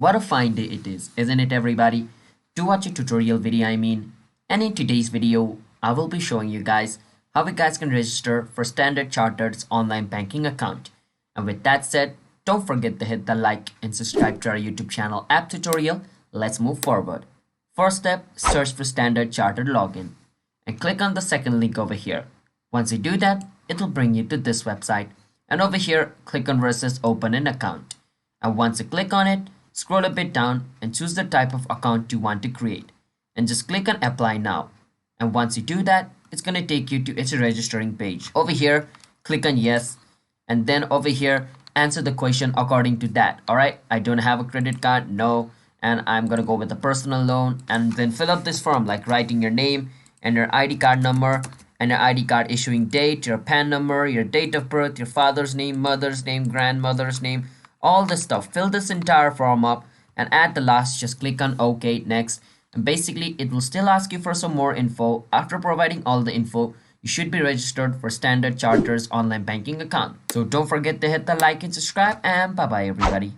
What a fine day it is, isn't it everybody? To watch a tutorial video And in today's video, I will be showing you guys how you guys can register for Standard Chartered's online banking account. And with that said, don't forget to hit the like and subscribe to our YouTube channel app tutorial. Let's move forward. First step, search for Standard Chartered login and click on the second link over here. Once you do that, it will bring you to this website. And over here, click on where it says open an account. And once you click on it, scroll a bit down and choose the type of account you want to create. And just click on apply now. And once you do that, it's going to take you to its registering page. Over here, click on yes. And then over here, answer the question according to that. Alright, I don't have a credit card, no. And I'm going to go with a personal loan. And then fill up this form like writing your name and your ID card number and your ID card issuing date, your PAN number, your date of birth, your father's name, mother's name, grandmother's name, all this stuff. Fill this entire form up and at the last just click on OK, next. And basically it will still ask you for some more info. After providing all the info, you should be registered for Standard Chartered's online banking account. So don't forget to hit the like and subscribe, and bye bye everybody.